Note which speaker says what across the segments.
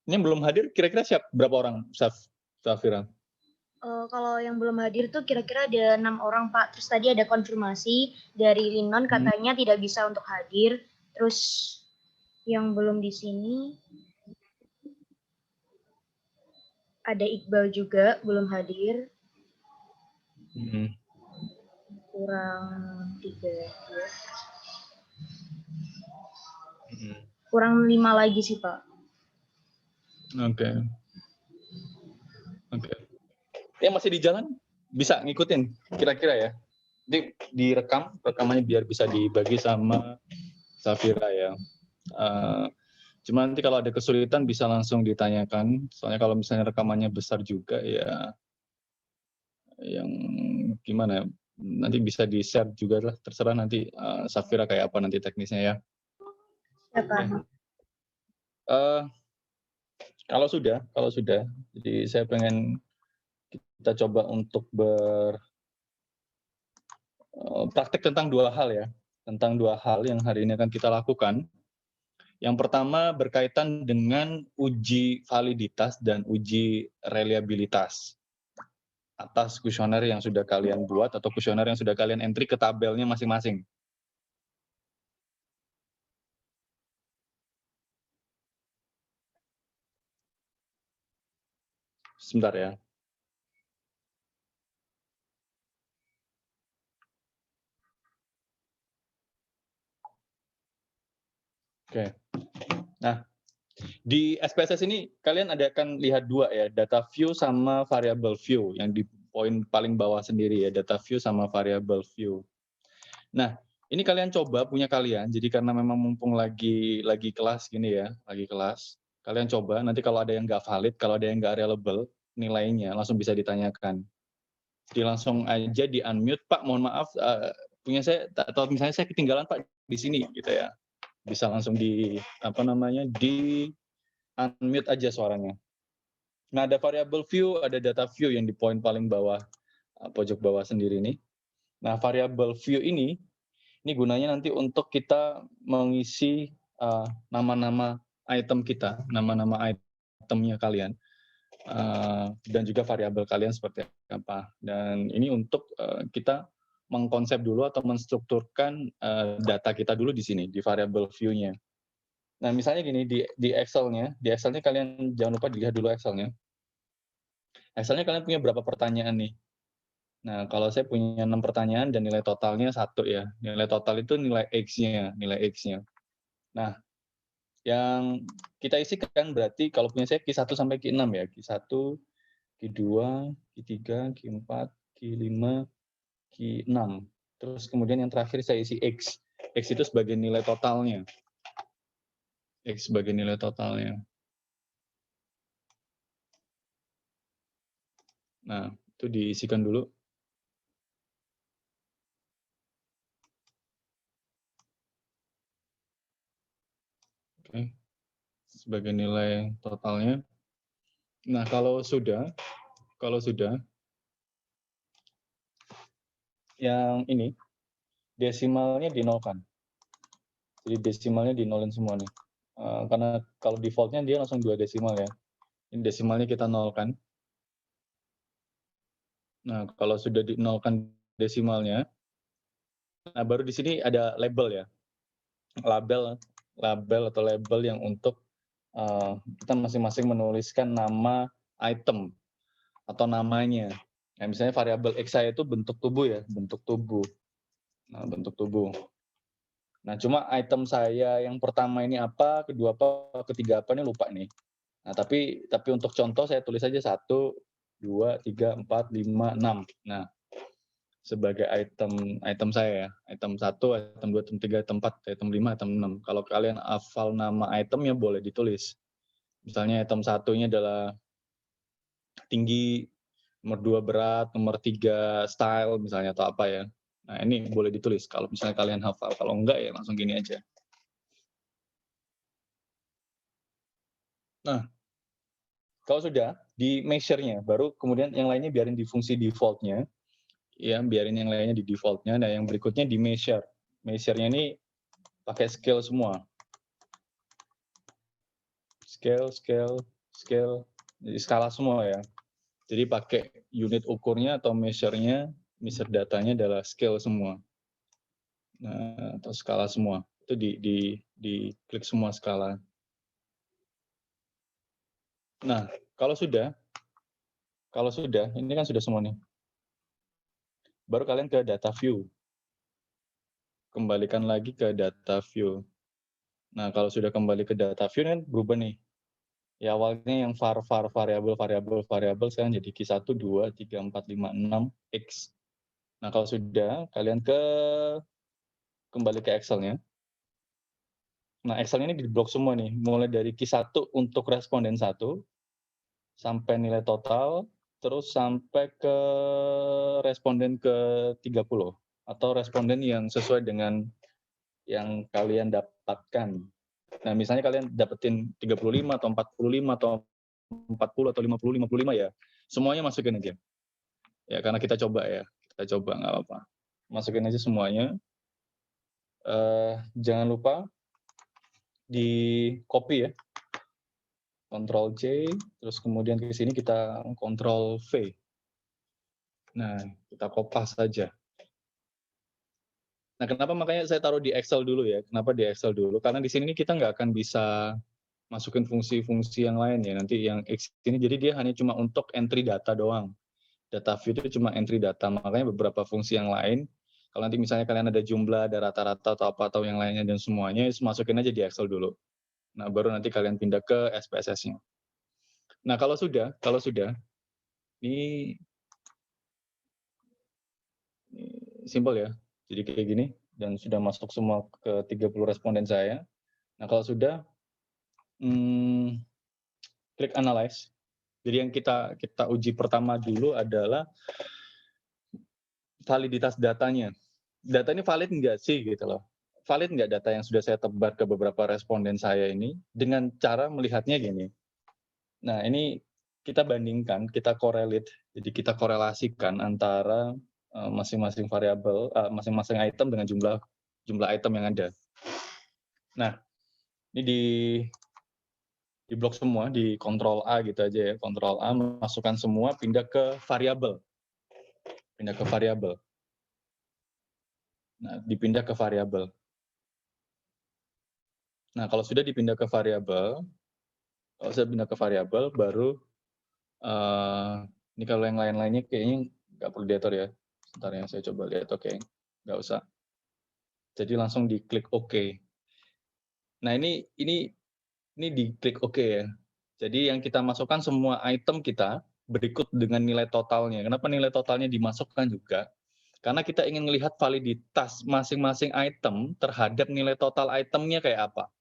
Speaker 1: Ini yang belum hadir kira-kira berapa orang, Safira?
Speaker 2: Kalau yang belum hadir tuh kira-kira ada 6 orang, Pak. Terus tadi ada konfirmasi dari Linon katanya tidak bisa untuk hadir. Terus yang belum di sini ada Iqbal juga belum hadir. Kurang 3, 2. Kurang 5 lagi sih, Pak.
Speaker 1: Oke. Yang masih di jalan bisa ngikutin kira-kira ya. Jadi rekamannya biar bisa dibagi sama Safira ya. Cuma nanti kalau ada kesulitan bisa langsung ditanyakan. Soalnya kalau misalnya rekamannya besar juga ya, yang gimana ya, nanti bisa di-share juga lah, terserah nanti Safira kayak apa nanti teknisnya ya. Kalau sudah, jadi saya pengen kita coba untuk praktek tentang 2 hal ya, tentang 2 hal yang hari ini akan kita lakukan. Yang pertama berkaitan dengan uji validitas dan uji reliabilitas atas kuesioner yang sudah kalian buat atau kuesioner yang sudah kalian entry ke tabelnya masing-masing. Sebentar ya. Oke. Nah, di SPSS ini kalian akan lihat 2 ya, data view sama variable view yang di poin paling bawah sendiri ya, data view sama variable view. Nah, ini kalian coba punya kalian, jadi karena memang mumpung lagi kelas gini ya, lagi kelas, kalian coba nanti kalau ada yang nggak valid, kalau ada yang nggak reliable nilainya langsung bisa ditanyakan. Jadi langsung aja di unmute, Pak mohon maaf punya saya atau misalnya saya ketinggalan Pak di sini gitu ya. Bisa langsung di unmute aja suaranya. Nah, ada variable view, ada data view yang di poin paling bawah, pojok bawah sendiri nih. Nah, variable view ini gunanya nanti untuk kita mengisi nama-nama item kita, nama-nama itemnya kalian, dan juga variabel kalian seperti apa. Dan ini untuk kita mengkonsep dulu atau menstrukturkan data kita dulu di sini, di variable view-nya. Nah, misalnya gini, di Excel-nya kalian jangan lupa dilihat dulu Excel-nya. Excel-nya kalian punya berapa pertanyaan nih? Nah, kalau saya punya 6 pertanyaan dan nilai totalnya 1 ya. Nilai total itu nilai X-nya. Nah, yang kita isikan berarti kalau punya saya Q1 sampai Q6 ya. Q1, Q2, Q3, Q4, Q5, Q6. Terus kemudian yang terakhir saya isi X. X itu sebagai nilai totalnya. Nah, itu diisikan dulu. Oke. Sebagai nilai totalnya. Nah, kalau sudah yang ini desimalnya dinolkan. Jadi desimalnya dinolin semua nih. Karena kalau defaultnya dia langsung 2 desimal ya. Ini desimalnya kita nolkan. Nah, kalau sudah dinolkan desimalnya, nah baru di sini ada label ya. Label atau label yang untuk kita masing-masing menuliskan nama item atau namanya. Nah, misalnya variabel X saya itu bentuk tubuh ya, bentuk tubuh. Nah, bentuk tubuh. Nah, cuma item saya yang pertama ini apa, kedua apa, ketiga apa ini lupa nih. Nah, tapi untuk contoh saya tulis aja 1, 2, 3, 4, 5, 6. Nah, sebagai item saya ya. Item 1, item 2, item 3, item 4, item 5, item 6. Kalau kalian hafal nama itemnya boleh ditulis. Misalnya item 1-nya adalah tinggi, nomor 2 berat, nomor 3 style misalnya atau apa ya. Nah, ini boleh ditulis kalau misalnya kalian hafal. Kalau enggak ya langsung gini aja. Nah, kalau sudah di measure-nya, baru kemudian yang lainnya biarin di fungsi default-nya. Ya, biarin yang lainnya di default-nya. Nah, yang berikutnya di measure. Measure-nya ini pakai scale semua. Scale, scale, jadi skala semua ya. Jadi pakai unit ukurnya atau measure-nya, measure datanya adalah scale semua. Nah, atau skala semua. Itu di klik semua skala. Nah, kalau sudah, ini kan sudah semua nih. Baru kalian ke data view. Kembalikan lagi ke data view. Nah, kalau sudah kembali ke data view kan berubah nih. Ya awalnya yang variabel sekarang jadi Q1, 2, 3, 4, 5, 6, X. Nah, kalau sudah, kalian kembali ke Excel-nya. Nah, Excel ini di blok semua nih, mulai dari Q1 untuk responden 1, sampai nilai total, terus sampai ke responden ke-30, atau responden yang sesuai dengan yang kalian dapatkan. Nah, misalnya kalian dapetin 35 atau 45 atau 40 atau 50, 55 ya, semuanya masukin aja. Ya, karena kita coba ya, kita coba nggak apa-apa. Masukin aja semuanya. Jangan lupa di copy ya, Ctrl C, terus kemudian ke sini kita Ctrl V. Nah, kita kopas saja. Nah, kenapa makanya saya taruh di Excel dulu ya? Kenapa di Excel dulu? Karena di sini kita nggak akan bisa masukin fungsi-fungsi yang lain ya. Nanti yang X ini, jadi dia hanya cuma untuk entry data doang. Data view itu cuma entry data. Makanya beberapa fungsi yang lain, kalau nanti misalnya kalian ada jumlah, ada rata-rata atau apa atau yang lainnya dan semuanya, masukin aja di Excel dulu. Nah, baru nanti kalian pindah ke SPSS-nya. Nah, kalau sudah, ini simpel ya. Jadi kayak gini, dan sudah masuk semua ke 30 responden saya. Nah, kalau sudah, klik analyze. Jadi yang kita uji pertama dulu adalah validitas datanya. Data ini valid nggak sih gitu loh. Valid nggak data yang sudah saya tebar ke beberapa responden saya ini, dengan cara melihatnya gini. Nah, ini kita bandingkan, kita correlate, jadi kita korelasikan antara masing-masing variabel, masing-masing item dengan jumlah item yang ada. Nah, ini di blok semua, di Ctrl A gitu aja ya, Ctrl A, masukkan semua, pindah ke variabel. Nah, dipindah ke variabel. Nah, kalau sudah dipindah ke variabel, baru ini kalau yang lain-lainnya kayaknya nggak perlu diatur ya. Sebentar ya, saya coba lihat. Oke, nggak usah. Jadi langsung diklik OK. Nah, ini diklik OK ya. Jadi yang kita masukkan semua item kita berikut dengan nilai totalnya. Kenapa nilai totalnya dimasukkan juga? Karena kita ingin melihat validitas masing-masing item terhadap nilai total itemnya kayak apa.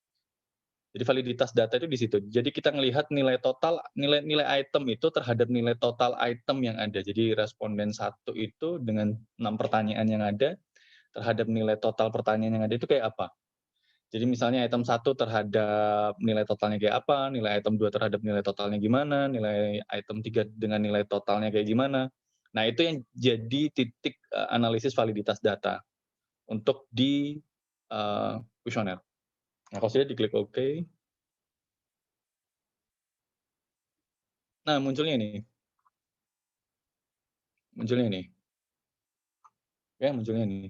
Speaker 1: Jadi validitas data itu di situ. Jadi kita melihat nilai total, nilai item itu terhadap nilai total item yang ada. Jadi responden 1 itu dengan 6 pertanyaan yang ada, terhadap nilai total pertanyaan yang ada itu kayak apa. Jadi misalnya item 1 terhadap nilai totalnya kayak apa, nilai item 2 terhadap nilai totalnya gimana, nilai item 3 dengan nilai totalnya kayak gimana. Nah, itu yang jadi titik analisis validitas data untuk di kuesioner. Nah, kalau sudah diklik OK. Nah, munculnya ini. Ya, munculnya ini.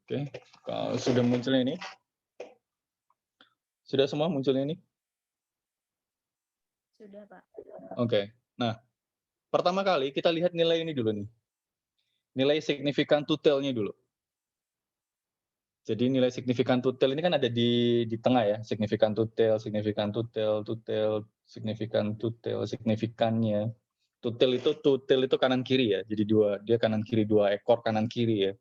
Speaker 1: Oke, kalau sudah munculnya ini. Sudah semua munculnya ini?
Speaker 2: Sudah, Pak.
Speaker 1: Oke. Nah, pertama kali kita lihat nilai ini dulu nih. Nilai signifikan to-tail-nya dulu. Jadi nilai signifikan to-tail ini kan ada di tengah ya, signifikan to-tail, signifikan to-tail, signifikannya. To-tail itu kanan kiri ya. Jadi dia kanan kiri, 2 ekor kanan kiri ya.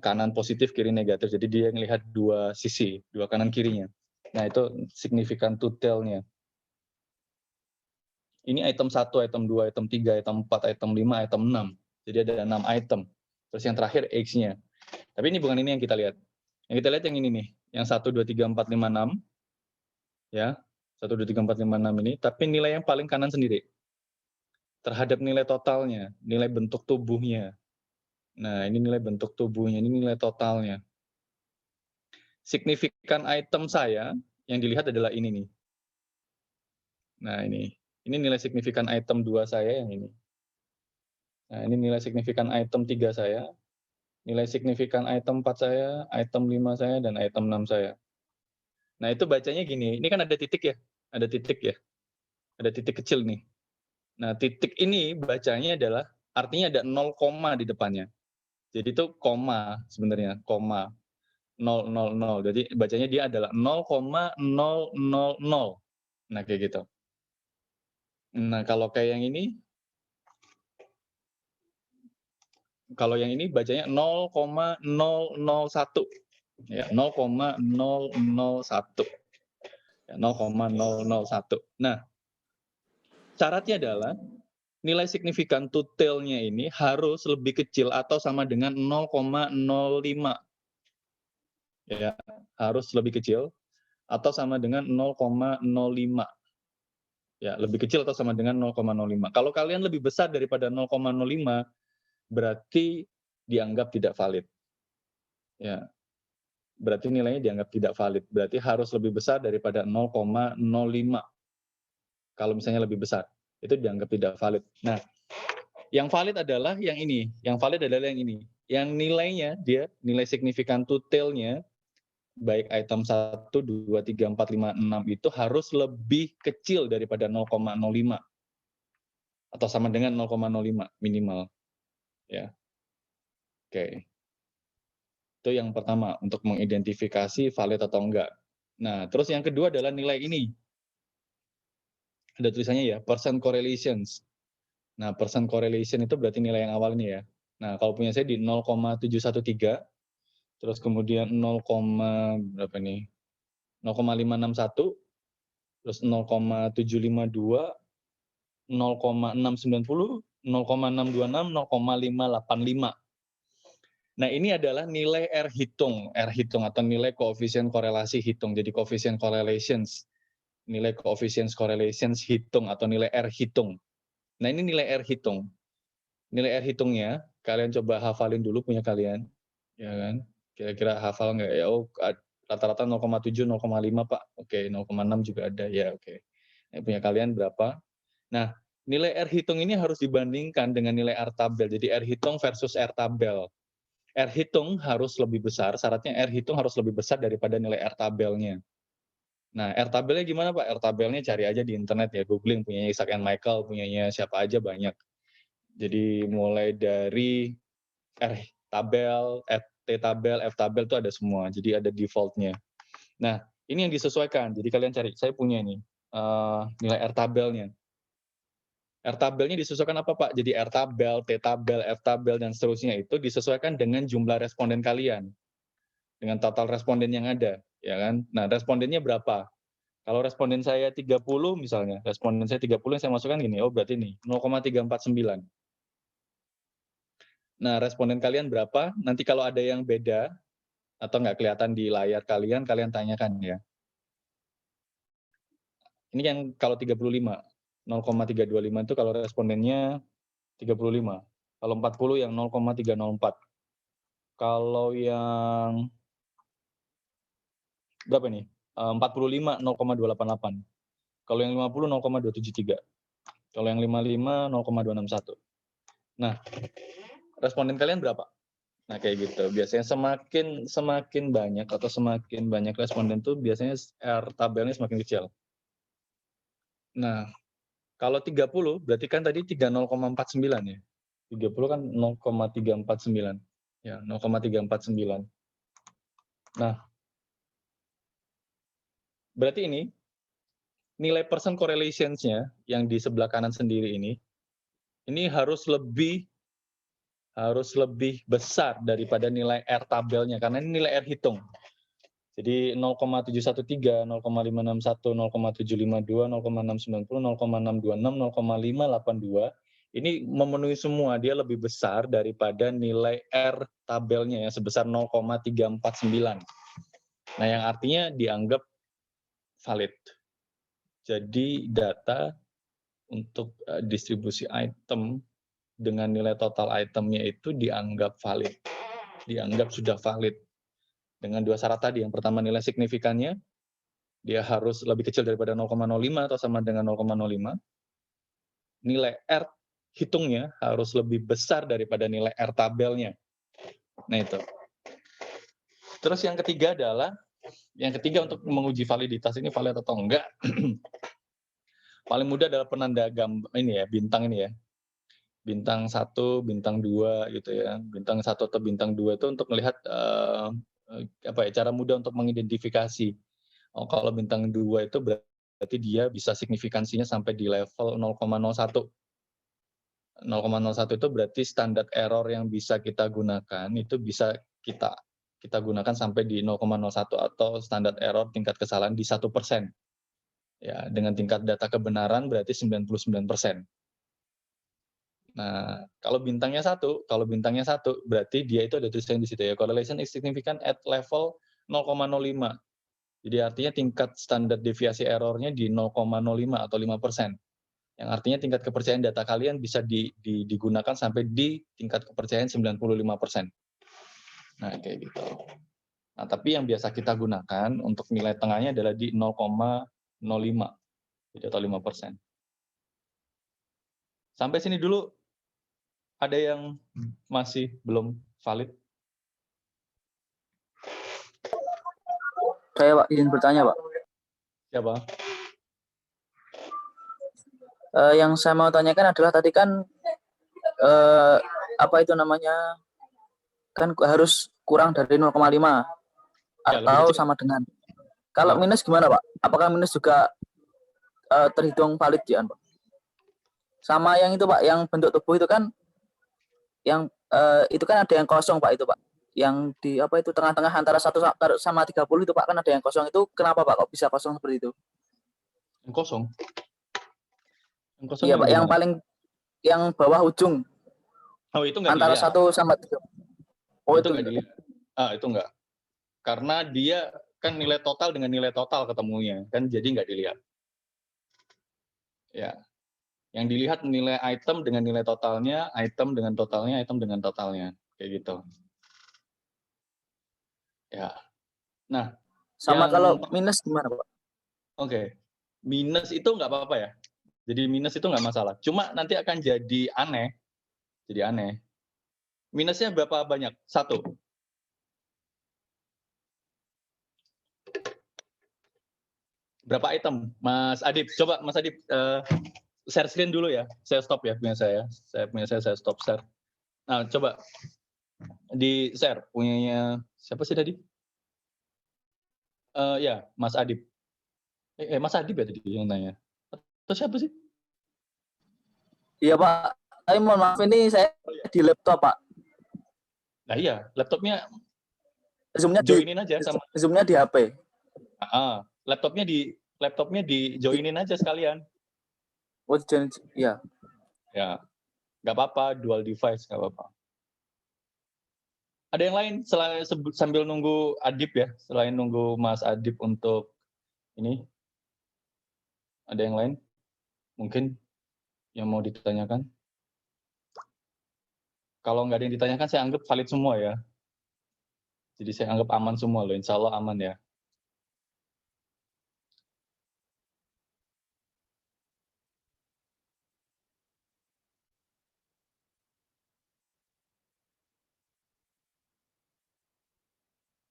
Speaker 1: Kanan positif, kiri negatif. Jadi dia melihat 2 sisi, 2 kanan kirinya. Nah, itu signifikan to-tail-nya. Ini item 1, item 2, item 3, item 4, item 5, item 6. Jadi ada 6 item. Terus yang terakhir X-nya. Tapi ini bukan ini yang kita lihat. Yang kita lihat yang ini nih. Yang 1, 2, 3, 4, 5, 6. Ya. 1, 2, 3, 4, 5, 6 ini, tapi nilai yang paling kanan sendiri. Terhadap nilai totalnya, nilai bentuk tubuhnya. Nah, ini nilai bentuk tubuhnya, ini nilai totalnya. Signifikan item saya yang dilihat adalah ini nih. Nah, ini nilai signifikan item 2 saya yang ini. Nah, ini nilai signifikan item 3 saya, nilai signifikan item 4 saya, item 5 saya, dan item 6 saya. Nah, itu bacanya gini, ini kan ada titik ya, ada titik ya, ada titik kecil nih. Nah, titik ini bacanya adalah artinya ada 0 koma di depannya. Jadi itu koma sebenarnya, koma. 000. Jadi bacanya dia adalah 0,000. Nah, kayak gitu. Nah, kalau yang ini bacanya 0,001. Ya, 0,001. Ya, 0,001. Nah, syaratnya adalah nilai signifikan to tail-nya ini harus lebih kecil atau sama dengan 0,05. Ya, harus lebih kecil atau sama dengan 0,05. Ya, lebih kecil atau sama dengan 0,05. Kalau kalian lebih besar daripada 0,05, berarti dianggap tidak valid. Ya, berarti nilainya dianggap tidak valid. Berarti harus lebih besar daripada 0,05. Kalau misalnya lebih besar, itu dianggap tidak valid. Nah, yang valid adalah yang ini. Yang valid adalah yang ini. Yang nilainya, nilai signifikan to tail-nya, baik item 1, 2, 3, 4, 5, 6 itu harus lebih kecil daripada 0,05. Atau sama dengan 0,05 minimal. Ya. Oke. Itu yang pertama, untuk mengidentifikasi valid atau enggak. Nah, terus yang kedua adalah nilai ini. Ada tulisannya ya, percent correlations. Nah, percent correlation itu berarti nilai yang awal ini ya. Nah, kalau punya saya di 0,713, terus kemudian 0, berapa nih? 0,561, terus 0,752, 0,690, 0,626, 0,585. Nah, ini adalah nilai R hitung atau nilai koefisien korelasi hitung. Jadi koefisien correlations, nilai koefisien correlations hitung atau nilai R hitung. Nah, ini nilai R hitung. Nilai R hitungnya kalian coba hafalin dulu punya kalian, ya kan? Kira-kira hafal nggak ya? Oh, rata-rata 0,7, 0,5 Pak. Oke, 0,6 juga ada ya. Oke. Nah, punya kalian berapa? Nah, nilai R hitung ini harus dibandingkan dengan nilai R tabel. Jadi R hitung versus R tabel. R hitung harus lebih besar, syaratnya R hitung harus lebih besar daripada nilai R tabelnya. Nah, R tabelnya gimana Pak? R tabelnya cari aja di internet ya, googling, punyanya Isaac and Michael, punyanya siapa aja banyak. Jadi mulai dari R tabel, T tabel, F tabel itu ada semua, jadi ada default-nya. Nah, ini yang disesuaikan, jadi kalian cari, saya punya ini, nilai R tabelnya. R tabelnya disesuaikan apa Pak? Jadi R tabel, T tabel, F tabel, dan seterusnya itu disesuaikan dengan jumlah responden kalian. Dengan total responden yang ada, ya kan? Nah, respondennya berapa? Kalau responden saya 30 misalnya, responden saya 30 yang saya masukkan gini, oh berarti ini 0,349. Nah, responden kalian berapa? Nanti kalau ada yang beda atau nggak kelihatan di layar kalian, kalian tanyakan ya. Ini yang kalau 35, 0,325 itu kalau respondennya 35. Kalau 40 yang 0,304. Kalau yang berapa nih? 45 0,288. Kalau yang 50 0,273. Kalau yang 55 0,261. Nah, responden kalian berapa? Nah, kayak gitu. Biasanya semakin banyak atau semakin banyak responden tuh biasanya R tabelnya semakin kecil. Nah, kalau 30 berarti kan tadi 30,49 ya. 30 kan 0,349. Ya, 0,349. Nah, berarti ini nilai percent correlations-nya yang di sebelah kanan sendiri ini harus lebih besar daripada nilai R tabelnya karena ini nilai R hitung. Jadi 0,713, 0,561, 0,752, 0,690, 0,626, 0,582 ini memenuhi semua, dia lebih besar daripada nilai R tabelnya yang sebesar 0,349. Nah, yang artinya dianggap valid. Jadi data untuk distribusi item dengan nilai total itemnya itu dianggap valid, dianggap sudah valid dengan 2 syarat tadi. Yang pertama nilai signifikannya, dia harus lebih kecil daripada 0,05 atau sama dengan 0,05. Nilai R hitungnya harus lebih besar daripada nilai R tabelnya. Nah itu. Terus yang ketiga untuk menguji validitas ini valid atau enggak, paling mudah adalah penanda gambar ini ya, bintang ini ya. Bintang 1, bintang 2 gitu ya. Bintang 1 atau bintang 2 itu untuk melihat cara mudah untuk mengidentifikasi. Oh, kalau bintang 2 itu berarti dia bisa signifikansinya sampai di level 0,01. 0,01 itu berarti standar error yang bisa kita gunakan itu bisa kita gunakan sampai di 0,01 atau standar error tingkat kesalahan di 1%. Ya, dengan tingkat data kebenaran berarti 99%. Nah, kalau bintangnya 1 berarti dia itu ada tulisan di situ ya, correlation is significant at level 0,05. Jadi artinya tingkat standar deviasi errornya di 0,05 atau 5%. Yang artinya tingkat kepercayaan data kalian bisa digunakan sampai di tingkat kepercayaan 95%. Nah, kayak gitu. Nah, tapi yang biasa kita gunakan untuk nilai tengahnya adalah di 0,05, jadi atau 5%. Sampai sini dulu. Ada yang masih belum valid?
Speaker 3: Saya Pak izin bertanya Pak.
Speaker 1: Siapa?
Speaker 3: Yang saya mau tanyakan adalah tadi kan apa itu namanya, kan harus kurang dari 0,5
Speaker 1: Ya,
Speaker 3: atau sama dengan. Kalau minus gimana Pak? Apakah minus juga terhitung valid ya Pak? Sama yang itu Pak, yang bentuk tubuh itu kan, yang itu kan ada yang kosong Pak itu Pak. Yang di apa itu tengah-tengah antara 1 sama 30 itu Pak, kan ada yang kosong itu, kenapa Pak kok bisa kosong seperti itu?
Speaker 1: Yang kosong? Yang kosong
Speaker 3: Iya Pak, yang
Speaker 1: gimana?
Speaker 3: paling yang bawah ujung.
Speaker 1: Oh, itu nggak
Speaker 3: antara
Speaker 1: dilihat.
Speaker 3: 1 sama 3. Oh,
Speaker 1: itu nggak dilihat. Itu nggak. Karena dia kan nilai total dengan nilai total ketemunya, kan jadi nggak dilihat. Ya. Yang dilihat nilai item dengan nilai totalnya, item dengan totalnya, item dengan totalnya. Kayak gitu. Ya. Nah,
Speaker 3: sama kalau minus gimana Pak?
Speaker 1: Oke. Minus itu nggak apa-apa ya. Jadi minus itu nggak masalah. Cuma nanti akan jadi aneh. Jadi aneh. Minusnya berapa banyak? 1. Berapa item? Mas Adib, coba Mas Adib share screen dulu ya. Saya stop ya punya saya. Saya stop share. Nah, coba di share punyanya siapa sih tadi? Ya, Mas Adib. Mas Adib ya tadi yang nanya. Atau siapa sih?
Speaker 3: Iya Pak. Tapi mohon maaf, ini saya di laptop Pak.
Speaker 1: Nah iya, laptopnya
Speaker 3: Zoom-nya
Speaker 1: joinin aja sama.
Speaker 3: Zoom-nya di HP.
Speaker 1: Laptopnya di joinin aja sekalian.
Speaker 3: Oh, iya.
Speaker 1: Ya, nggak apa-apa, dual device nggak apa-apa. Ada yang lain sambil nunggu Adib ya, selain nunggu Mas Adib untuk ini, ada yang lain mungkin yang mau ditanyakan? Kalau nggak ada yang ditanyakan, saya anggap valid semua ya. Jadi saya anggap aman semua loh, insya Allah aman ya.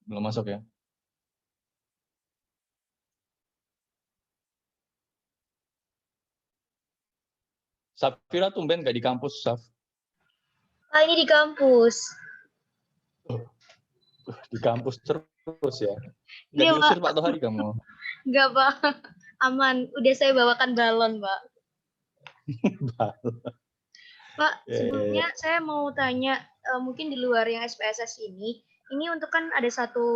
Speaker 1: Belum masuk ya? Safira tumben nggak di kampus, Saf?
Speaker 2: Ini di kampus.
Speaker 1: Di kampus terus ya? Nggak
Speaker 2: Iya,
Speaker 1: diusir
Speaker 2: Pak.
Speaker 1: Pak Tohari kamu?
Speaker 2: Nggak, Pak. Aman. Udah saya bawakan balon, Pak. Pak, sebelumnya saya mau tanya, mungkin di luar yang SPSS ini untuk kan ada satu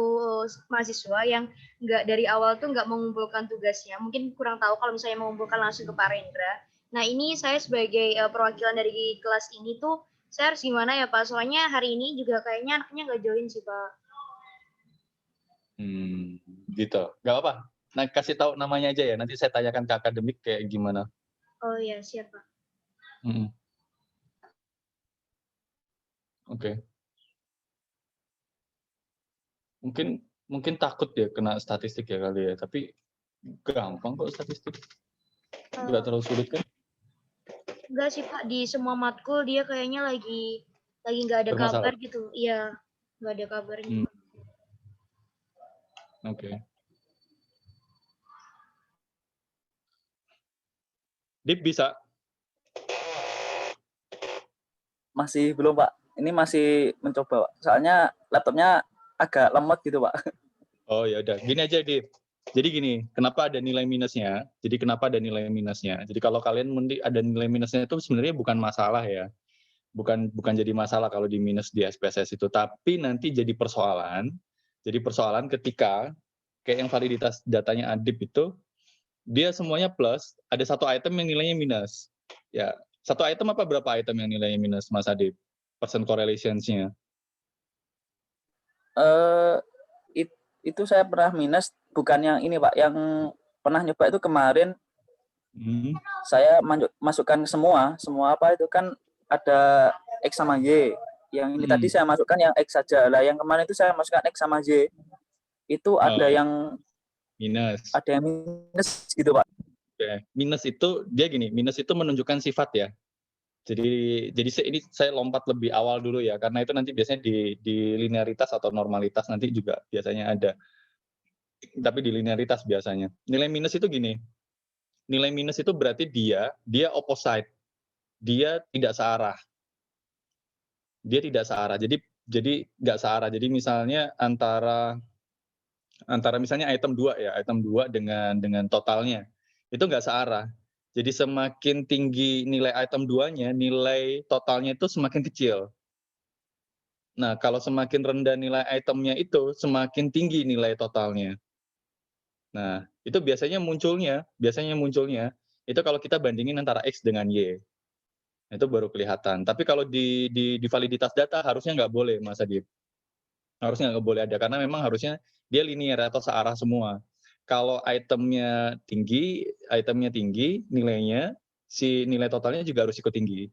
Speaker 2: mahasiswa yang nggak dari awal tuh nggak mengumpulkan tugasnya, mungkin kurang tahu kalau misalnya mengumpulkan langsung ke Pak Rendra. Nah, ini saya sebagai perwakilan dari kelas ini tuh, saya harus gimana ya Pak? Soalnya hari ini juga kayaknya anaknya nggak join sih Pak.
Speaker 1: Gitu. Nggak apa-apa. kasih tahu namanya aja ya. Nanti saya tanyakan ke akademik kayak gimana.
Speaker 2: Oh iya, siap Pak.
Speaker 1: Mm-mm. Oke. Mungkin takut ya kena statistik ya kali ya. Tapi gampang kok statistik. Nggak terlalu sulit kan?
Speaker 2: Enggak sih Pak, di semua matkul dia kayaknya lagi nggak ada
Speaker 1: Bermasalah.
Speaker 2: kabar gitu. Iya, nggak ada kabarnya.
Speaker 1: Hmm. Oke. Dip bisa?
Speaker 3: Masih belum, Pak. Ini masih mencoba, Pak. Soalnya laptopnya agak lemot gitu, Pak.
Speaker 1: Oh ya udah, gini aja Dip. Jadi gini, kenapa ada nilai minusnya? Jadi kalau kalian ada nilai minusnya itu sebenarnya bukan masalah ya. Bukan jadi masalah kalau di minus di SPSS itu, tapi nanti jadi persoalan. Jadi persoalan ketika kayak yang validitas datanya Adip itu dia semuanya plus, ada satu item yang nilainya minus. Ya, satu item apa berapa item yang nilainya minus, Mas Adip? Percent correlations-nya.
Speaker 3: Eh itu saya pernah minus, bukan yang ini, Pak. Yang pernah nyoba itu kemarin saya masukkan semua apa itu kan ada X sama Y. Yang ini tadi saya masukkan yang X saja. Lah yang kemarin itu saya masukkan X sama Y. Itu ada yang
Speaker 1: minus.
Speaker 3: Ada yang minus gitu, Pak.
Speaker 1: Oke. Minus itu dia gini, minus itu menunjukkan sifat ya. Jadi ini saya lompat lebih awal dulu ya, karena itu nanti biasanya di linearitas atau normalitas nanti juga biasanya ada. Tapi di linearitas biasanya. Nilai minus itu gini. Nilai minus itu berarti dia opposite. Dia tidak searah. Dia tidak searah. Jadi nggak searah. Jadi misalnya antara misalnya item 2 ya, item 2 dengan totalnya. Itu nggak searah. Jadi semakin tinggi nilai item 2-nya, nilai totalnya itu semakin kecil. Nah, kalau semakin rendah nilai itemnya itu, semakin tinggi nilai totalnya. Nah, itu biasanya munculnya itu kalau kita bandingin antara X dengan Y. Itu baru kelihatan. Tapi kalau di validitas data harusnya nggak boleh, Mas Adib. Harusnya nggak boleh ada, karena memang harusnya dia linear atau searah semua. Kalau itemnya tinggi nilainya, si nilai totalnya juga harus ikut tinggi.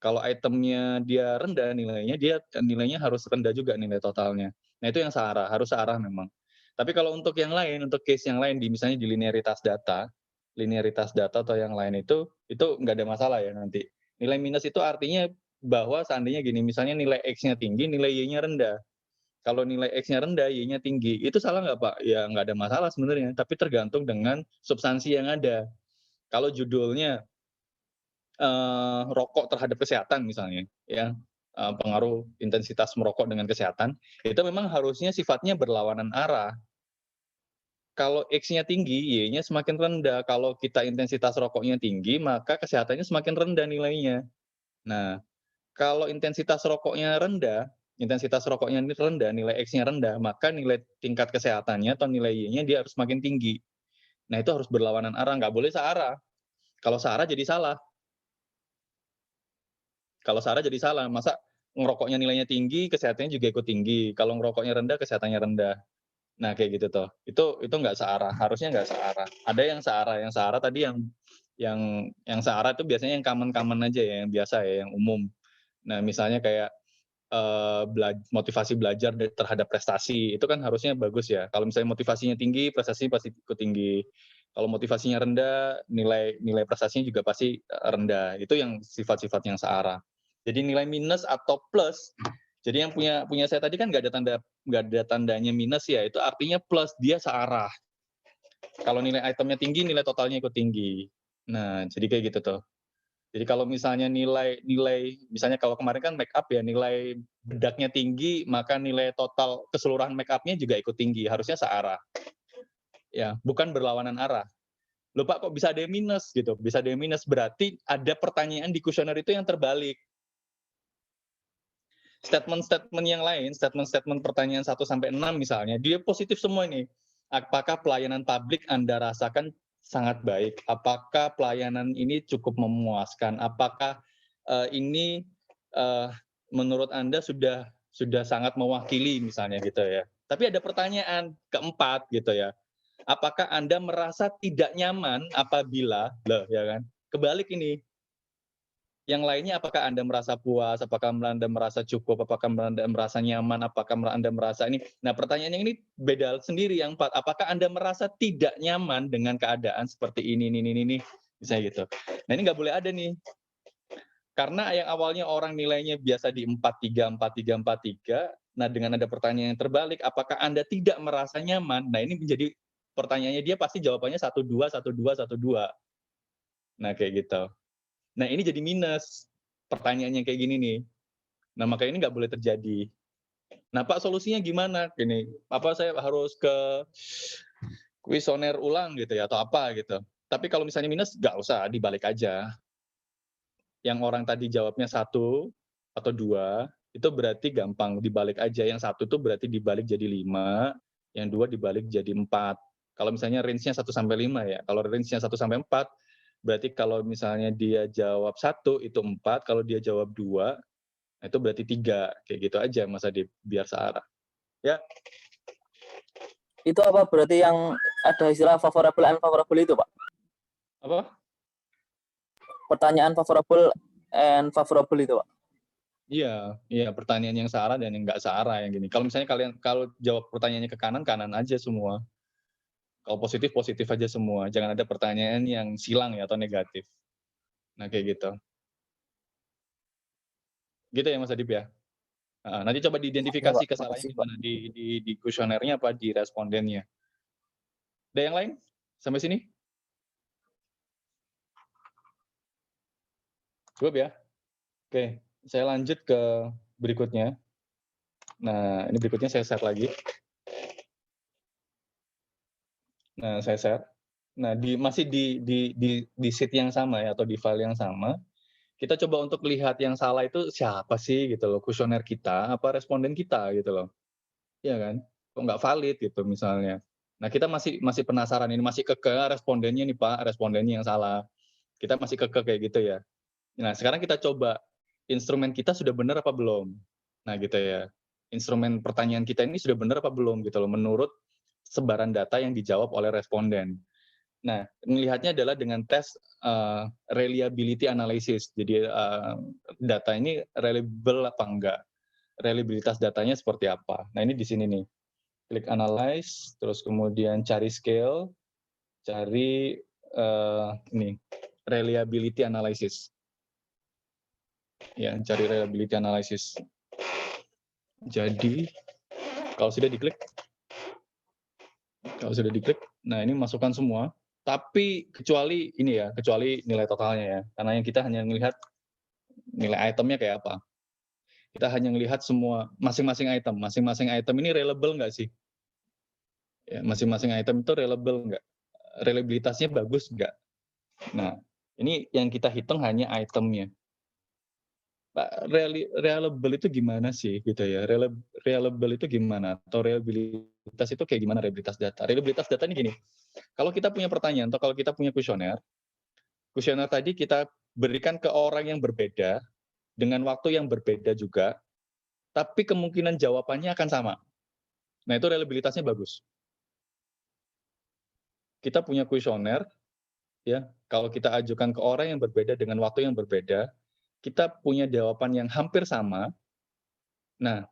Speaker 1: Kalau itemnya dia rendah nilainya harus rendah juga nilai totalnya. Nah itu yang searah, harus searah memang. Tapi kalau untuk yang lain, untuk case yang lain, misalnya di linearitas data atau yang lain itu nggak ada masalah ya nanti. Nilai minus itu artinya bahwa seandainya gini, misalnya nilai X-nya tinggi, nilai Y-nya rendah. Kalau nilai X-nya rendah, Y-nya tinggi, itu salah nggak Pak? Ya nggak ada masalah sebenarnya, tapi tergantung dengan substansi yang ada. Kalau judulnya rokok terhadap kesehatan misalnya, ya pengaruh intensitas merokok dengan kesehatan, itu memang harusnya sifatnya berlawanan arah. Kalau X-nya tinggi, Y-nya semakin rendah. Kalau kita intensitas rokoknya tinggi, maka kesehatannya semakin rendah nilainya. Nah, kalau intensitas rokoknya rendah, nilai X-nya rendah, maka nilai tingkat kesehatannya atau nilai Y-nya dia harus semakin tinggi. Nah, itu harus berlawanan arah, nggak boleh searah. Kalau searah jadi salah. Masa ngerokoknya nilainya tinggi, kesehatannya juga ikut tinggi. Kalau ngerokoknya rendah, kesehatannya rendah. Nah, kayak gitu toh. Itu nggak searah, harusnya nggak searah. Ada yang searah tadi yang searah itu biasanya yang common aja ya, yang biasa ya, yang umum. Nah, misalnya kayak motivasi belajar terhadap prestasi, itu kan harusnya bagus ya. Kalau misalnya motivasinya tinggi, prestasi pasti ikut tinggi. Kalau motivasinya rendah, nilai prestasinya juga pasti rendah. Itu yang sifat-sifat yang searah. Jadi nilai minus atau plus, jadi yang punya saya tadi kan nggak ada tandanya minus ya, itu artinya plus, dia searah. Kalau nilai itemnya tinggi, nilai totalnya ikut tinggi. Nah, jadi kayak gitu tuh. Jadi kalau misalnya misalnya kalau kemarin kan make up ya, nilai bedaknya tinggi, maka nilai total keseluruhan make up-nya juga ikut tinggi, harusnya searah. Ya, bukan berlawanan arah. Loh Pak, kok bisa ada yang minus gitu? Bisa ada yang minus, berarti ada pertanyaan di kuesioner itu yang terbalik. Statement-statement yang lain, statement pertanyaan 1 sampai 6 misalnya, dia positif semua ini. Apakah pelayanan publik Anda rasakan sangat baik? Apakah pelayanan ini cukup memuaskan? Apakah ini menurut Anda sudah sangat mewakili misalnya gitu ya. Tapi ada pertanyaan keempat gitu ya. apakah Anda merasa tidak nyaman apabila, loh ya kan, kebalik ini. Yang lainnya apakah Anda merasa puas, apakah Anda merasa cukup, apakah Anda merasa nyaman, apakah Anda merasa ini. Nah, pertanyaannya ini beda sendiri yang 4, apakah Anda merasa tidak nyaman dengan keadaan seperti ini, misalnya gitu. Nah, ini nggak boleh ada nih. Karena yang awalnya orang nilainya biasa di 4-3, 4-3, 4-3, nah dengan ada pertanyaan yang terbalik, apakah Anda tidak merasa nyaman? Nah, ini menjadi pertanyaannya dia pasti jawabannya 1-2, 1-2, 1-2. Nah, kayak gitu. Nah, ini jadi minus. Pertanyaannya kayak gini nih. Nah, makanya ini nggak boleh terjadi. Nah, Pak, solusinya gimana? Gini, apa saya harus ke kuesioner ulang gitu ya, atau apa gitu. Tapi kalau misalnya minus, nggak usah, dibalik aja. Yang orang tadi jawabnya 1 atau 2, itu berarti gampang, dibalik aja. Yang 1 tuh berarti dibalik jadi 5, yang 2 dibalik jadi 4. Kalau misalnya range-nya 1-5 ya. Kalau range-nya 1-4, berarti kalau misalnya dia jawab 1 itu 4, kalau dia jawab 2, itu berarti 3. Kayak gitu aja Mas Adip, biar searah. Ya.
Speaker 3: Itu apa berarti yang ada istilah favorable and unfavorable itu, Pak?
Speaker 1: Apa?
Speaker 3: Pertanyaan favorable and favorable itu, Pak?
Speaker 1: Iya, pertanyaan yang searah dan yang nggak searah yang gini. Kalau misalnya kalian kalau jawab pertanyaannya ke kanan, kanan aja semua. Kalau positif, positif aja semua. Jangan ada pertanyaan yang silang ya atau negatif. Nah, kayak gitu. Gitu ya Mas Adip ya. Nanti coba
Speaker 3: Ya,
Speaker 1: diidentifikasi
Speaker 3: Pak.
Speaker 1: kesalahannya
Speaker 3: Makasih,
Speaker 1: di
Speaker 3: Pak.
Speaker 1: mana di kuesionernya apa di respondennya. Ada yang lain? Sampai sini? Cukup ya? Oke, saya lanjut ke berikutnya. Nah, ini berikutnya saya share lagi. Nah, saya share. Nah, masih di sheet yang sama ya atau di file yang sama. Kita coba untuk lihat yang salah itu siapa sih gitu loh, kuesioner kita apa responden kita gitu loh. Iya kan? Kok nggak valid gitu misalnya. Nah, kita masih penasaran ini, masih kekeh respondennya nih Pak, respondennya yang salah. Kita masih kekeh kayak gitu ya. Nah, sekarang kita coba instrumen kita sudah benar apa belum. Nah, gitu ya. Instrumen pertanyaan kita ini sudah benar apa belum gitu loh menurut sebaran data yang dijawab oleh responden. Nah, melihatnya adalah dengan tes reliability analysis. Jadi data ini reliable apa enggak? Reliabilitas datanya seperti apa? Nah, ini di sini nih. Klik analyze, terus kemudian cari scale, cari ini reliability analysis. Ya, cari reliability analysis. Jadi kalau sudah diklik, nah ini masukkan semua. Tapi kecuali ini ya, kecuali nilai totalnya ya. Karena yang kita hanya melihat nilai itemnya kayak apa. Kita hanya melihat semua masing-masing item ini reliable nggak sih? Ya, masing-masing item itu reliable nggak? Reliabilitasnya bagus nggak? Nah, ini yang kita hitung hanya itemnya. Pak, reliable itu gimana sih gitu ya? Reliable itu gimana? Atau reliabilitas itu kayak gimana reliabilitas data? Reliabilitas data ini gini, kalau kita punya pertanyaan atau kalau kita punya kuesioner tadi kita berikan ke orang yang berbeda, dengan waktu yang berbeda juga, tapi kemungkinan jawabannya akan sama. Nah, itu reliabilitasnya bagus. Kita punya kuesioner, ya, kalau kita ajukan ke orang yang berbeda dengan waktu yang berbeda, kita punya jawaban yang hampir sama. Nah,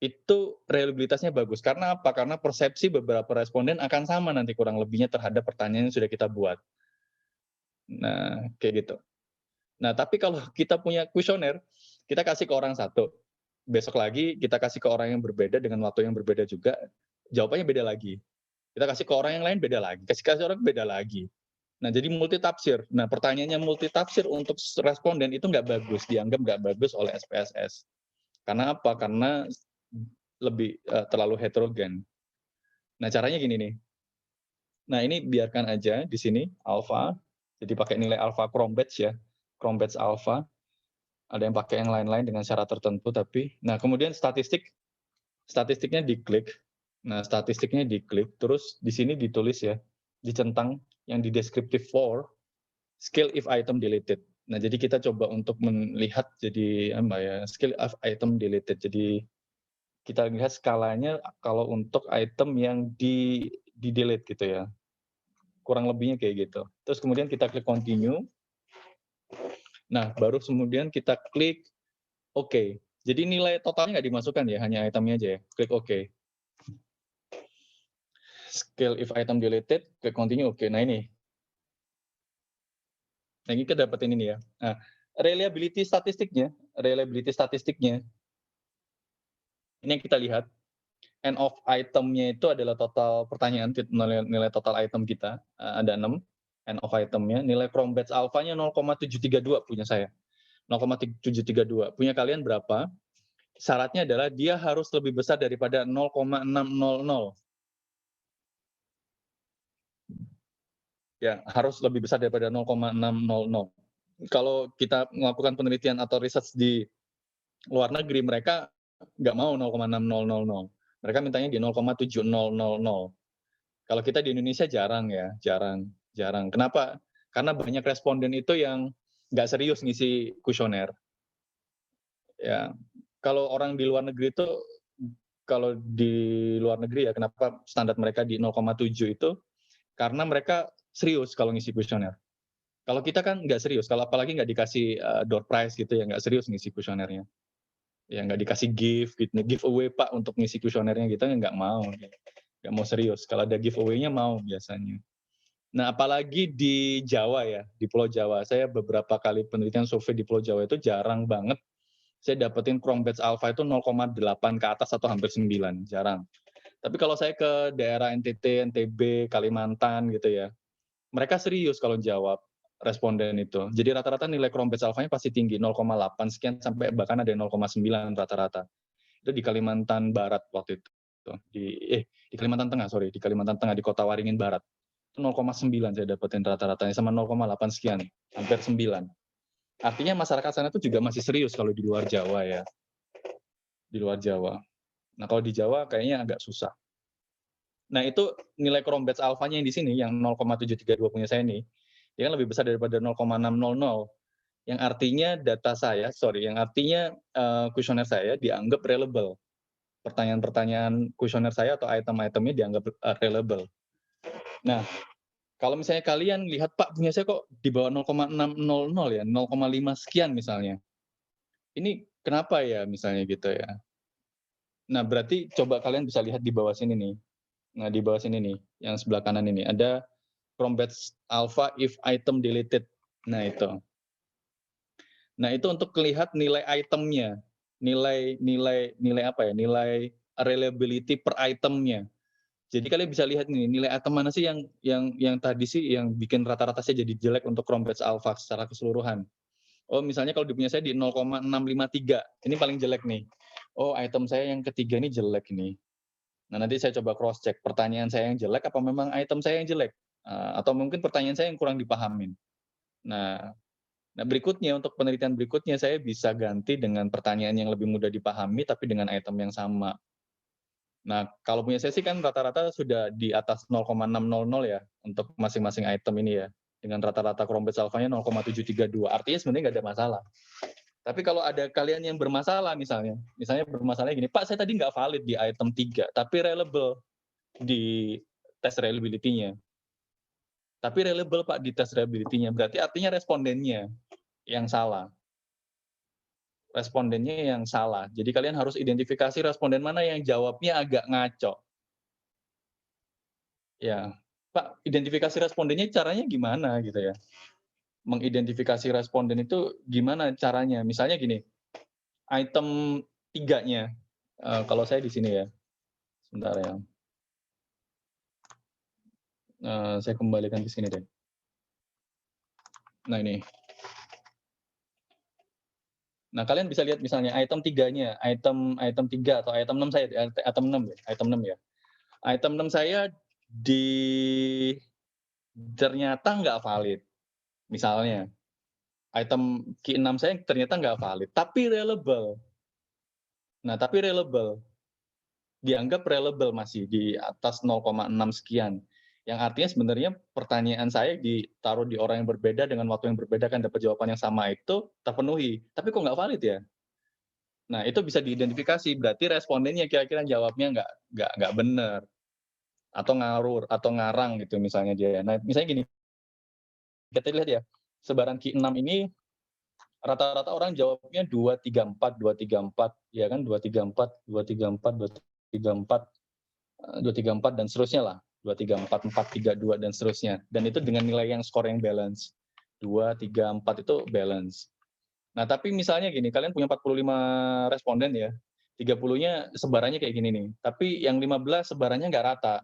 Speaker 1: itu reliabilitasnya bagus. Karena apa? Karena persepsi beberapa responden akan sama nanti kurang lebihnya terhadap pertanyaan yang sudah kita buat. Nah, kayak gitu. Nah, tapi kalau kita punya kuesioner, kita kasih ke orang satu. Besok lagi kita kasih ke orang yang berbeda dengan waktu yang berbeda juga, jawabannya beda lagi. Kita kasih ke orang yang lain beda lagi, kasih orang beda lagi. Nah, jadi multitafsir. Nah, pertanyaannya multitafsir untuk responden itu nggak bagus, dianggap nggak bagus oleh SPSS. Karena apa? Karena lebih terlalu heterogen. Nah, caranya gini nih. Nah, ini biarkan aja di sini alpha. Jadi pakai nilai alpha Cronbachs ya. Cronbachs alpha. Ada yang pakai yang lain-lain dengan syarat tertentu tapi nah, kemudian statistiknya diklik. Nah, statistiknya diklik terus di sini ditulis ya, dicentang yang di descriptive for skill if item deleted. Nah, jadi kita coba untuk melihat jadi apa ya, skill if item deleted. Jadi kita lihat skalanya kalau untuk item yang di delete gitu ya. Kurang lebihnya kayak gitu. Terus kemudian kita klik continue. Nah, baru kemudian kita klik OK. Jadi nilai totalnya nggak dimasukkan ya, hanya itemnya aja ya. Klik OK. Scale if item deleted, klik continue OK. Nah ini. Nah ini kita dapetin ini ya. Nah, reliability statistiknya. Ini yang kita lihat. End of itemnya itu adalah total pertanyaan, nilai total item kita. Ada 6. End of itemnya. Nilai Chrome Batch Alpha-nya 0,732 punya saya. 0,732. Punya kalian berapa? Syaratnya adalah dia harus lebih besar daripada 0,600. Ya, harus lebih besar daripada 0,600. Kalau kita melakukan penelitian atau research di luar negeri, mereka nggak mau 0,6000. Mereka mintanya di 0,7000. Kalau kita di Indonesia jarang ya, jarang. Kenapa? Karena banyak responden itu yang nggak serius ngisi kuesioner. Ya, kalau orang di luar negeri itu, kalau di luar negeri ya, kenapa standar mereka di 0,7 itu? Karena mereka serius kalau ngisi kuesioner. Kalau kita kan nggak serius, kalau apalagi nggak dikasih door prize gitu ya, nggak serius ngisi kuesionernya. Ya nggak dikasih gift gitu, giveaway Pak untuk ngisi kuesionernya gitu, nggak mau serius. Kalau ada giveaway-nya mau biasanya. Nah apalagi di Jawa ya, di Pulau Jawa, saya beberapa kali penelitian survei di Pulau Jawa itu jarang banget saya dapetin Chrome Batch Alpha itu 0,8 ke atas atau hampir 9, jarang. Tapi kalau saya ke daerah NTT, NTB, Kalimantan gitu ya, mereka serius kalau jawab responden itu. Jadi rata-rata nilai Chrome Batch Alpha-nya pasti tinggi, 0,8 sekian sampai bahkan ada 0,9 rata-rata. Itu di Kalimantan Barat waktu itu. Di Kalimantan Tengah, di Kalimantan Tengah, di Kota Waringin Barat. Itu 0,9 saya dapetin rata-ratanya sama 0,8 sekian, hampir 9. Artinya masyarakat sana itu juga masih serius kalau di luar Jawa ya. Di luar Jawa. Nah, kalau di Jawa kayaknya agak susah. Nah, itu nilai Chrome Batch Alpha-nya yang di sini, yang 0,732 punya saya ini, dia kan lebih besar daripada 0,600, yang artinya kuesioner saya dianggap reliable. Pertanyaan-pertanyaan kuesioner saya atau item-itemnya dianggap reliable. Nah, kalau misalnya kalian lihat, Pak, punya saya kok di bawah 0,600 ya, 0,5 sekian misalnya. Ini kenapa ya misalnya gitu ya. Nah, berarti coba kalian bisa lihat di bawah sini nih. Nah, di bawah sini nih, yang sebelah kanan ini ada Chrome Batch Alpha if item deleted. Nah, itu. Nah, itu untuk lihat nilai itemnya. Nilai apa ya? Nilai reliability per itemnya. Jadi kalian bisa lihat nih, nilai item mana sih yang tadi sih yang bikin rata-rata saya jadi jelek untuk Chrome Batch Alpha secara keseluruhan. Oh, misalnya kalau di punya saya di 0,653. Ini paling jelek nih. Oh, item saya yang ketiga ini jelek nih. Nah, nanti saya coba cross check pertanyaan saya yang jelek apa memang item saya yang jelek, atau mungkin pertanyaan saya yang kurang dipahamin. Nah, berikutnya untuk penelitian berikutnya saya bisa ganti dengan pertanyaan yang lebih mudah dipahami tapi dengan item yang sama. Nah, kalau punya saya sih kan rata-rata sudah di atas 0,600 ya untuk masing-masing item ini ya. Dengan rata-rata Chrome Batch Alpha-nya 0,732. Artinya sebenarnya nggak ada masalah. Tapi kalau ada kalian yang bermasalah misalnya bermasalahnya gini, Pak, saya tadi nggak valid di item 3, tapi reliable di tes reliability-nya. Tapi reliable, Pak, di tes reliability-nya. Berarti artinya respondennya yang salah. Respondennya yang salah. Jadi kalian harus identifikasi responden mana yang jawabnya agak ngaco. Ya, Pak, identifikasi respondennya caranya gimana gitu ya. Mengidentifikasi responden itu gimana caranya? Misalnya gini, item 3-nya, kalau saya di sini ya, sebentar ya. Saya kembalikan ke sini deh. Nah ini. Nah kalian bisa lihat misalnya item 3-nya, item 3 atau item 6 saya, item 6 ya. Item 6 saya ternyata nggak valid. Misalnya, item key 6 saya ternyata nggak valid, tapi reliable. Nah, tapi reliable. Dianggap reliable masih di atas 0,6 sekian. Yang artinya sebenarnya pertanyaan saya ditaruh di orang yang berbeda dengan waktu yang berbeda kan dapat jawaban yang sama itu terpenuhi. Tapi kok nggak valid ya? Nah, itu bisa diidentifikasi. Berarti respondennya kira-kira jawabnya nggak benar. atau ngarur atau ngarang gitu misalnya dia. Nah, misalnya gini, kita lihat ya, sebaran Q6 ini rata-rata orang jawabnya 234, 234, ya kan 234, 234, 234, 234 dan seterusnya lah. 234, 432 dan seterusnya. Dan itu dengan nilai yang skor yang balance. 234 itu balance. Nah, tapi misalnya gini, kalian punya 45 responden ya. 30-nya sebarannya kayak gini nih. Tapi yang 15 sebarannya nggak rata.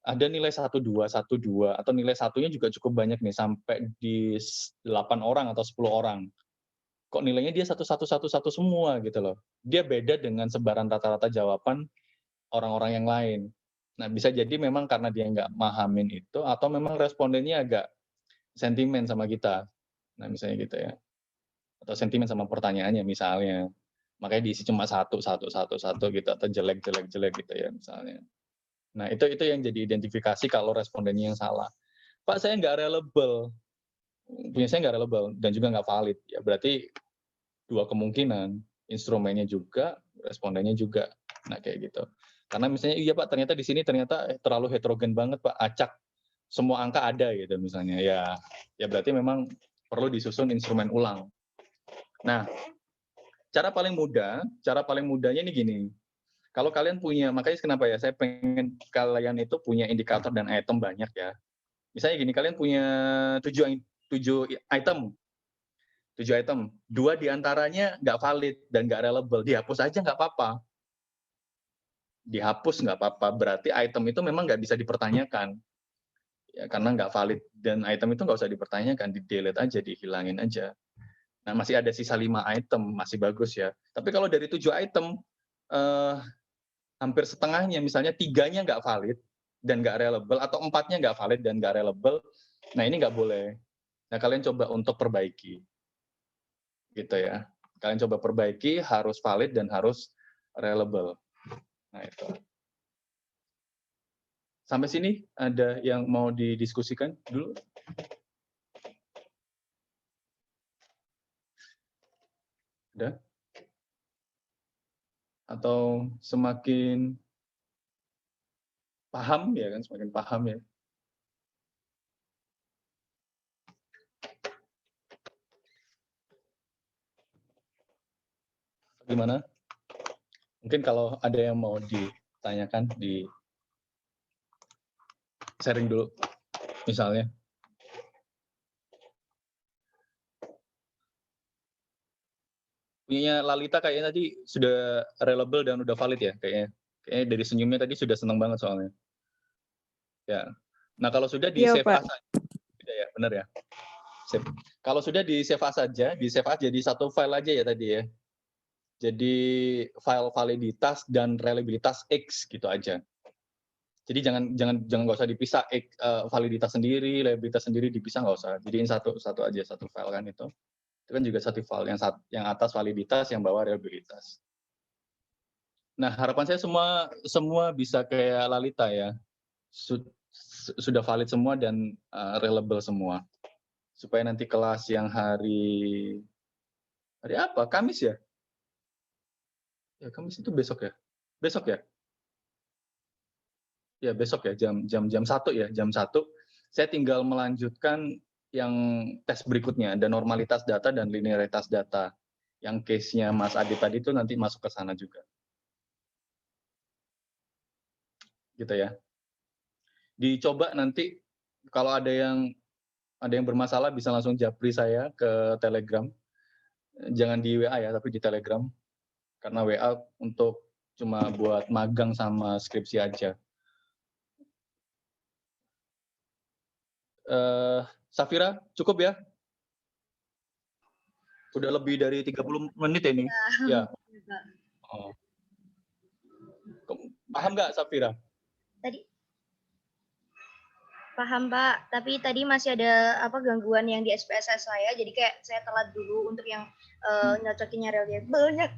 Speaker 1: Ada nilai 12, 12, atau nilai satunya juga cukup banyak nih, sampai di 8 orang atau 10 orang. Kok nilainya dia 1111 semua gitu loh. Dia beda dengan sebaran rata-rata jawaban orang-orang yang lain. Nah, bisa jadi memang karena dia nggak mahamin itu, atau memang respondennya agak sentimen sama kita. Nah, misalnya gitu ya. Atau sentimen sama pertanyaannya misalnya. Makanya diisi cuma satu gitu, atau jelek gitu ya misalnya. Nah, itu yang jadi identifikasi kalau respondennya yang salah. Pak, saya nggak reliable. Punya saya nggak reliable dan juga nggak valid. Ya berarti dua kemungkinan, instrumennya juga, respondennya juga. Nah, kayak gitu. Karena misalnya, iya Pak, ternyata di sini ternyata terlalu heterogen banget Pak, acak. Semua angka ada gitu misalnya. Ya berarti memang perlu disusun instrumen ulang. Nah, cara paling mudahnya ini gini. Kalau kalian punya, makanya kenapa ya saya pengen kalian itu punya indikator dan item banyak ya. Misalnya gini, kalian punya 7 item, 2 diantaranya nggak valid dan nggak reliable, dihapus aja nggak apa-apa. Dihapus nggak apa-apa, berarti item itu memang nggak bisa dipertanyakan. Ya, karena nggak valid, dan item itu nggak usah dipertanyakan, di-delete aja, dihilangin aja. Nah, masih ada sisa 5 item, masih bagus ya. Tapi kalau dari 7 item, hampir setengahnya, misalnya 3-nya nggak valid dan nggak reliable, atau 4-nya nggak valid dan nggak reliable, nah ini nggak boleh. Nah, kalian coba untuk perbaiki. Gitu ya. Kalian coba perbaiki, harus valid dan harus reliable. Nah, itu. Sampai sini ada yang mau didiskusikan dulu? Ada? Atau semakin paham ya kan, semakin paham ya. Gimana? Mungkin kalau ada yang mau ditanyakan, di sharing dulu misalnya. Punyanya Lalita kayaknya tadi sudah reliable dan udah valid ya kayaknya. Kayaknya dari senyumnya tadi sudah senang banget soalnya. Ya. Nah, kalau sudah di
Speaker 4: Iya,
Speaker 1: save
Speaker 4: Pak.
Speaker 1: as saja. Ya, benar ya. Save. Kalau sudah di save as saja, di save as jadi satu file aja ya tadi ya. Jadi file validitas dan reliabilitas X gitu aja. Jadi jangan nggak usah dipisah, validitas sendiri, reliabilitas sendiri dipisah, nggak usah. Jadiin satu aja, satu file kan itu. Itu kan juga satu file, yang atas validitas, yang bawah reliabilitas. Nah, harapan saya semua bisa kayak Lalita ya, sudah valid semua dan reliable semua, supaya nanti kelas yang hari apa? Kamis ya? Ya Kamis itu besok ya? Besok ya? Ya besok ya, jam 1 ya, jam 1. Saya tinggal melanjutkan yang tes berikutnya, ada normalitas data dan linearitas data. Yang case-nya Mas Adi tadi itu nanti masuk ke sana juga. Gitu ya. Dicoba nanti kalau ada yang bermasalah bisa langsung japri saya ke Telegram. Jangan di WA ya, tapi di Telegram. Karena WA untuk cuma buat magang sama skripsi aja. Safira, cukup ya? Udah lebih dari 30 menit ya ini. Ya. Oh. Paham nggak, Safira?
Speaker 2: Tadi paham Pak, tapi tadi masih ada gangguan yang di SPSS saya, jadi kayak saya telat dulu untuk yang nyocokinnya reliable-nya.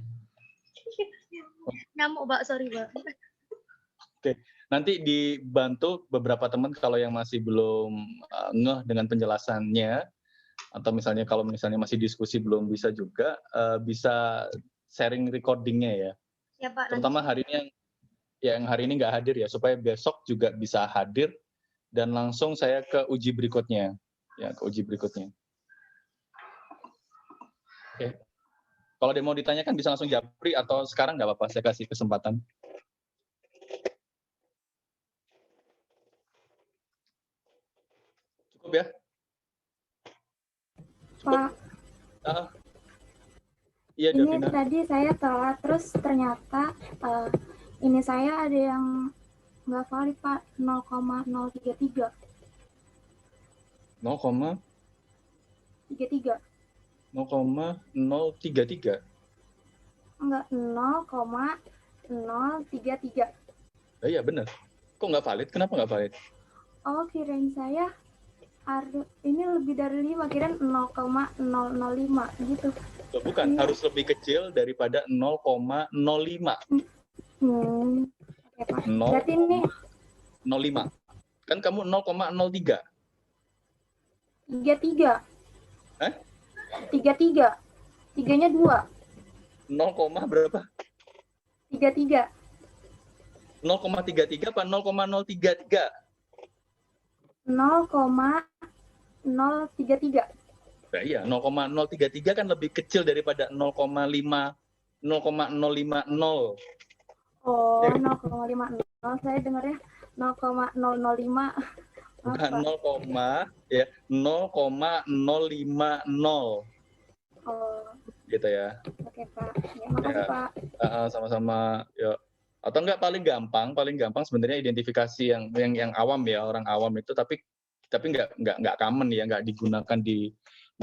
Speaker 2: Nyamuk Pak, sorry Pak.
Speaker 1: Oke, nanti dibantu beberapa teman kalau yang masih belum ngeh dengan penjelasannya, atau misalnya kalau masih diskusi belum bisa juga, bisa sharing recordingnya ya.
Speaker 2: Ya Pak.
Speaker 1: Terutama hari ini yang hari ini nggak hadir ya, supaya besok juga bisa hadir dan langsung saya ke uji berikutnya. Ya, ke uji berikutnya. Oke. Kalau ada yang mau ditanyakan bisa langsung japri atau sekarang nggak apa-apa, saya kasih kesempatan. Cukup ya?
Speaker 4: Pak,
Speaker 1: Iya,
Speaker 4: ini
Speaker 1: Davina.
Speaker 4: tadi saya telat, terus ternyata ini saya ada yang nggak valid, Pak, 0,033.
Speaker 1: 0,033.
Speaker 4: Enggak, 0,033.
Speaker 1: Iya benar. Kok nggak valid? Kenapa nggak valid?
Speaker 4: Oh, kirain saya ini lebih dari 5, kirain 0,005 gitu.
Speaker 1: Loh, bukan,
Speaker 4: Iya.
Speaker 1: harus lebih kecil daripada 0,05.
Speaker 4: Oke, Pak. Berarti ini
Speaker 1: 0,05. Kan kamu 0,03.
Speaker 4: 33.
Speaker 1: Hah?
Speaker 4: 33. Tiganya 2.
Speaker 1: 0, berapa?
Speaker 4: 33.
Speaker 1: 0,33 apa 0,033?
Speaker 4: 0,033.
Speaker 1: Nah, iya, 0,033 kan lebih kecil daripada 0,5, 0,050.
Speaker 4: Oh, 0,50. Saya dengarnya 0,005.
Speaker 1: Bukan
Speaker 4: Apa?
Speaker 1: 0,050.
Speaker 4: Oh,
Speaker 1: Gitu ya.
Speaker 4: oke, Pak. Ya, makasih,
Speaker 1: Ya.
Speaker 4: Pak.
Speaker 1: Sama-sama. Yuk. Atau enggak paling gampang sebenarnya identifikasi yang awam ya, orang awam itu, tapi nggak common ya, nggak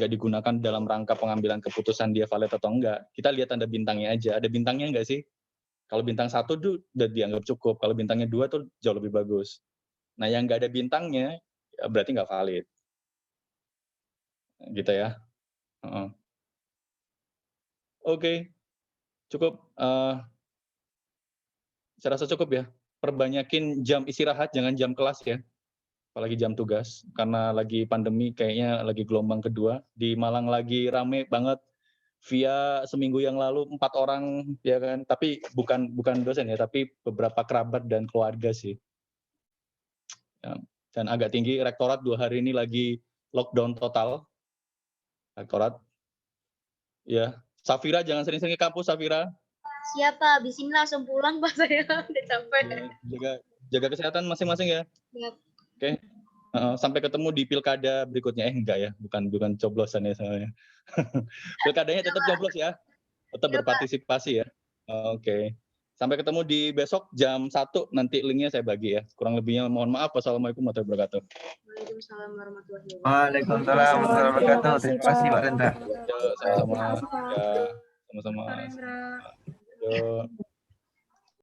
Speaker 1: digunakan dalam rangka pengambilan keputusan dia valid atau enggak. Kita lihat tanda bintangnya aja. Ada bintangnya enggak sih? Kalau bintang 1 tuh udah dianggap cukup. Kalau bintangnya 2 tuh jauh lebih bagus. Nah, yang nggak ada bintangnya ya berarti nggak valid. Gitu ya. Oke. Cukup. Saya rasa cukup ya. Perbanyakin jam istirahat, jangan jam kelas ya. Apalagi jam tugas. Karena lagi pandemi, kayaknya lagi gelombang kedua. Di Malang lagi rame banget. Via seminggu yang lalu 4 orang, ya kan. Tapi bukan dosen ya, tapi beberapa kerabat dan keluarga sih. Ya. Dan agak tinggi, rektorat 2 hari ini lagi lockdown total. Rektorat. Ya. Safira, jangan sering-sering ke kampus, Safira.
Speaker 2: Siapa? Abis ini langsung pulang, Pak, saya udah capek.
Speaker 1: Jaga kesehatan masing-masing ya.
Speaker 2: Yap.
Speaker 1: Oke. Sampai ketemu di pilkada berikutnya. Enggak ya, bukan coblosan ya soalnya. Pilkadanya tetap coblos ya. Tetap berpartisipasi ya. Oke. Sampai ketemu di besok jam 1, nanti linknya saya bagi ya. Kurang lebihnya mohon maaf. Wassalamualaikum warahmatullahi wabarakatuh.
Speaker 2: Waalaikumsalam warahmatullahi wabarakatuh.
Speaker 5: Waalaikumsalam warahmatullahi wabarakatuh. Terima kasih Pak Rendra.
Speaker 1: Ya, sama-sama.
Speaker 4: Terima kasih, Pak.
Speaker 1: Ya, sama-sama.
Speaker 2: Pak Rendra.
Speaker 1: Yo.